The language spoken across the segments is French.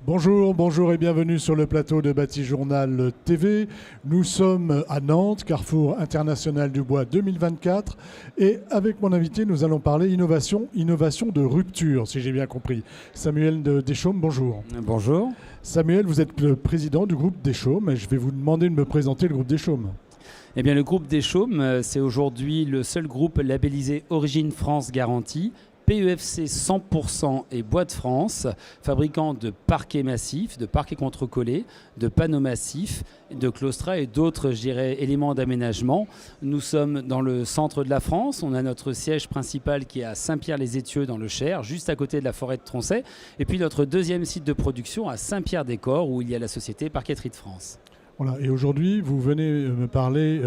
Bonjour, bonjour et bienvenue sur le plateau de Bâti Journal TV. Nous sommes à Nantes, Carrefour International du Bois 2024. Et avec mon invité, nous allons parler innovation de rupture, si j'ai bien compris. Samuel Deschaumes, bonjour. Bonjour. Samuel, vous êtes le président du groupe Deschaumes et je vais vous demander de me présenter le groupe Deschaumes. Eh bien, le groupe Deschaumes, c'est aujourd'hui le seul groupe labellisé Origine France Garantie, PEFC 100% et Bois de France, fabricant de parquets massifs, de parquets contre-collés, de panneaux massifs, de claustras et d'autres, je dirais, éléments d'aménagement. Nous sommes dans le centre de la France. On a notre siège principal qui est à Saint-Pierre-les-Étieux dans le Cher, juste à côté de la forêt de Troncet. Et puis notre deuxième site de production à Saint-Pierre-des-Corps, où il y a la société Parqueterie de France. Voilà. Et aujourd'hui, vous venez me parler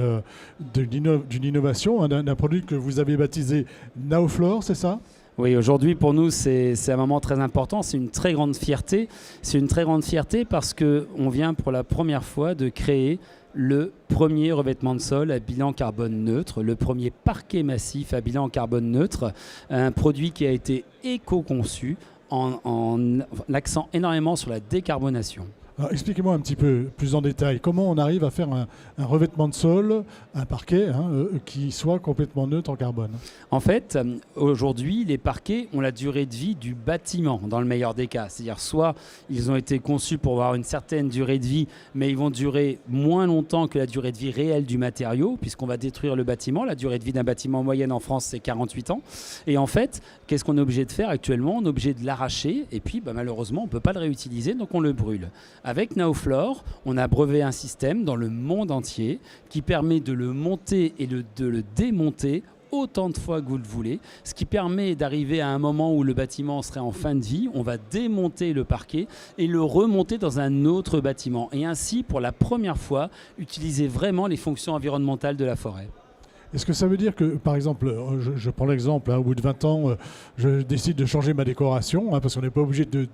d'une innovation, d'un produit que vous avez baptisé Naoflore, c'est ça ? Oui, aujourd'hui pour nous c'est un moment très important, c'est une très grande fierté. C'est une très grande fierté parce qu'on vient pour la première fois de créer le premier revêtement de sol à bilan carbone neutre, le premier parquet massif à bilan carbone neutre, un produit qui a été éco-conçu en accent énormément sur la décarbonation. Alors, expliquez-moi un petit peu plus en détail comment on arrive à faire un revêtement de sol, un parquet qui soit complètement neutre en carbone. En fait, aujourd'hui, les parquets ont la durée de vie du bâtiment dans le meilleur des cas. C'est-à-dire soit ils ont été conçus pour avoir une certaine durée de vie, mais ils vont durer moins longtemps que la durée de vie réelle du matériau, puisqu'on va détruire le bâtiment. La durée de vie d'un bâtiment en moyenne en France, c'est 48 ans. Et en fait, qu'est-ce qu'on est obligé de faire actuellement ? On est obligé de l'arracher et puis malheureusement, on ne peut pas le réutiliser, donc on le brûle. Avec Naoflore, on a breveté un système dans le monde entier qui permet de le monter et de le démonter autant de fois que vous le voulez, ce qui permet d'arriver à un moment où le bâtiment serait en fin de vie, on va démonter le parquet et le remonter dans un autre bâtiment. Et ainsi, pour la première fois, utiliser vraiment les fonctions environnementales de la forêt. Est-ce que ça veut dire que, par exemple, je prends l'exemple, au bout de 20 ans, je décide de changer ma décoration, parce qu'on n'est pas obligé de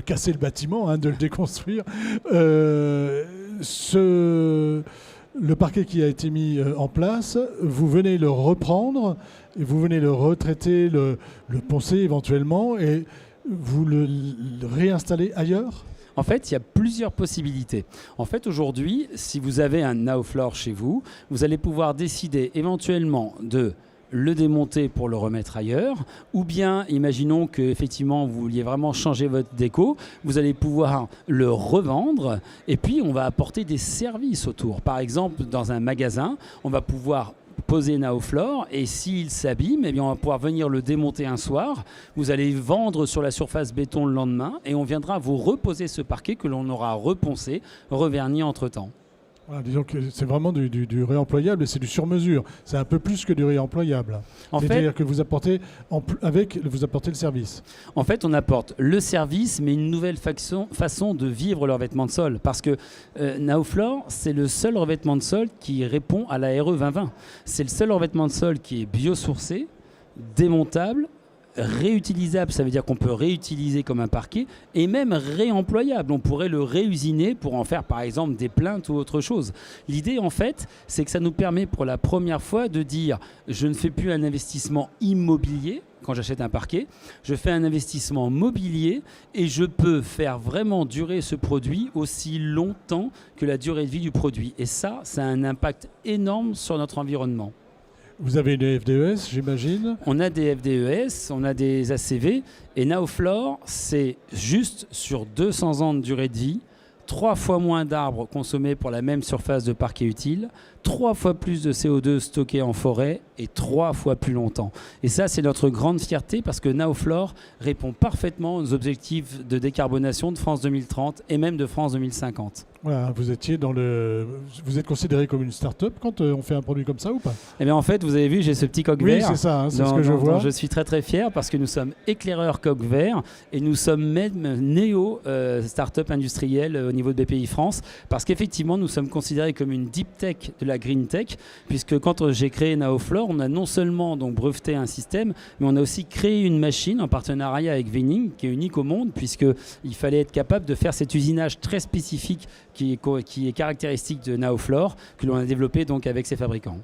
casser le bâtiment, de le déconstruire. Le parquet qui a été mis en place, vous venez le reprendre, et vous venez le retraiter, le poncer éventuellement, et vous le réinstallez ailleurs ? En fait, il y a plusieurs possibilités. En fait, aujourd'hui, si vous avez un Naoflore chez vous, vous allez pouvoir décider éventuellement de le démonter pour le remettre ailleurs, ou bien, imaginons qu'effectivement vous vouliez vraiment changer votre déco, vous allez pouvoir le revendre et puis on va apporter des services autour. Par exemple, dans un magasin, on va pouvoir poser Naoflore et s'il s'abîme, eh bien on va pouvoir venir le démonter un soir. Vous allez vendre sur la surface béton le lendemain et on viendra vous reposer ce parquet que l'on aura reponcé, reverni entre-temps. Voilà, disons que c'est vraiment du réemployable et c'est du sur-mesure. C'est un peu plus que du réemployable. C'est-à-dire que vous apportez le service. En fait, on apporte le service, mais une nouvelle façon de vivre le revêtement de sol. Parce que Naoflore, c'est le seul revêtement de sol qui répond à la RE 2020. C'est le seul revêtement de sol qui est biosourcé, démontable, réutilisable, ça veut dire qu'on peut réutiliser comme un parquet et même réemployable. On pourrait le réusiner pour en faire par exemple des plinthes ou autre chose. L'idée en fait, c'est que ça nous permet pour la première fois de dire je ne fais plus un investissement immobilier quand j'achète un parquet, je fais un investissement mobilier et je peux faire vraiment durer ce produit aussi longtemps que la durée de vie du produit. Et ça a un impact énorme sur notre environnement. Vous avez des FDES, j'imagine ? On a des FDES, on a des ACV. Et Naoflore, c'est juste sur 200 ans de durée de vie, 3 fois moins d'arbres consommés pour la même surface de parquet utile, 3 fois plus de CO2 stocké en forêt et 3 fois plus longtemps. Et ça, c'est notre grande fierté parce que Naoflore répond parfaitement aux objectifs de décarbonation de France 2030 et même de France 2050. Voilà, vous êtes considéré comme une start-up quand on fait un produit comme ça ou pas ? Eh bien en fait, vous avez vu, j'ai ce petit coq vert. Oui, c'est ça, c'est ce que je vois. Je suis très très fier parce que nous sommes éclaireurs coq vert et nous sommes même néo start-up industrielle au niveau de BPI France parce qu'effectivement, nous sommes considérés comme une deep tech de la green tech puisque quand j'ai créé Naoflore, on a non seulement donc breveté un système, mais on a aussi créé une machine en partenariat avec Vining qui est unique au monde puisqu'il fallait être capable de faire cet usinage très spécifique qui est caractéristique de Naoflore, que l'on a développé donc avec ses fabricants.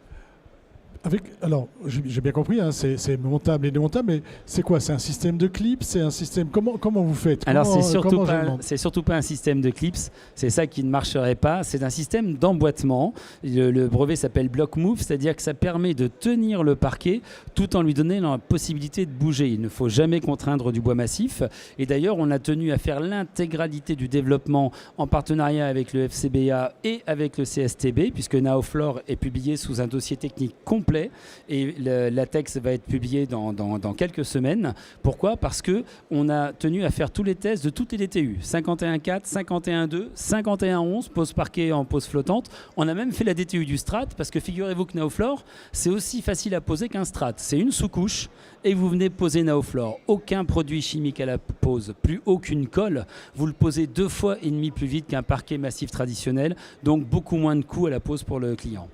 Alors, j'ai bien compris, hein, c'est montable et démontable, mais c'est quoi? C'est un système de clips? C'est un système... Comment vous faites? Alors, Comment, c'est surtout pas un système de clips, c'est ça qui ne marcherait pas. C'est un système d'emboîtement. Le brevet s'appelle Block Move, c'est-à-dire que ça permet de tenir le parquet tout en lui donnant la possibilité de bouger. Il ne faut jamais contraindre du bois massif. Et d'ailleurs, on a tenu à faire l'intégralité du développement en partenariat avec le FCBA et avec le CSTB, puisque Naoflore est publié sous un dossier technique complet. Et le latex va être publié dans quelques semaines. Pourquoi? Parce qu'on a tenu à faire tous les tests de toutes les DTU. 51.4, 51.2, 51.11, pose parquet en pose flottante. On a même fait la DTU du Strat, parce que figurez-vous que Naoflore, c'est aussi facile à poser qu'un Strat. C'est une sous-couche et vous venez poser Naoflore. Aucun produit chimique à la pose, plus aucune colle. Vous le posez 2,5 fois plus vite qu'un parquet massif traditionnel, donc beaucoup moins de coûts à la pose pour le client.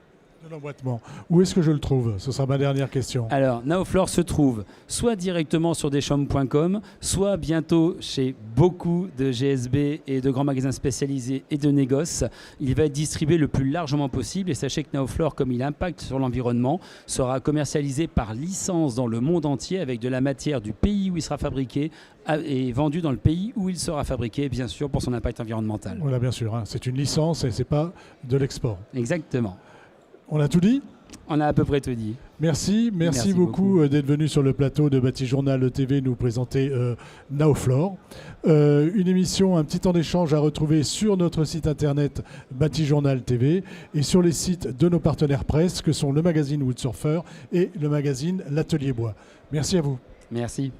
De l'emboîtement. Où est-ce que je le trouve? Ce sera ma dernière question. Alors, Naoflore se trouve soit directement sur deschamps.com, soit bientôt chez beaucoup de GSB et de grands magasins spécialisés et de négoces. Il va être distribué le plus largement possible et sachez que Naoflore, comme il impacte sur l'environnement, sera commercialisé par licence dans le monde entier avec de la matière du pays où il sera fabriqué et vendu dans le pays où il sera fabriqué, bien sûr, pour son impact environnemental. Voilà, bien sûr. Hein. C'est une licence et ce n'est pas de l'export. Exactement. On a tout dit? On a à peu près tout dit. Merci beaucoup d'être venu sur le plateau de Batijournal TV nous présenter Naoflore. Une émission, un petit temps d'échange à retrouver sur notre site internet Batijournal TV et sur les sites de nos partenaires presse que sont le magazine Woodsurfer et le magazine L'Atelier Bois. Merci à vous. Merci.